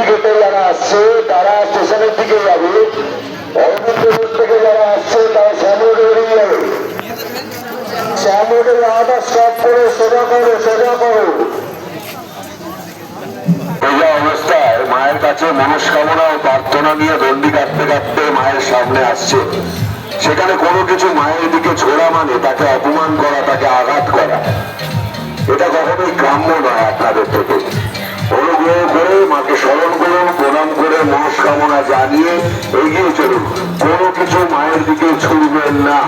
গেটে যারা আসছে তারা স্টেশনের দিকে যাবে, অরবিন্দ রোড থেকে যারা আসছে তারা শ্যামল বেরিয়ে যাবে। শ্যামলের রাহাটা স্টপ করে সোজা করো, সোজা করো। এই অবস্থায় মায়ের কাছে মনস্কামনা ও প্রার্থনা নিয়ে দণ্ডি কাটতে কাটতে মায়ের সামনে আসছে, সেখানে কোনো কিছু মায়ের দিকে ছোড়া মানে তাকে অপমান করা, তাকে আঘাত করা, এটা কখনোই গ্রাম্য নয়। আপনাদের থেকে অনুগ্রহ করে মাকে স্মরণ করুন, প্রণাম করে মনস্কামনা জানিয়ে এগিয়ে চলুন। কোনো কিছু মায়ের দিকে ছুড়বেন না।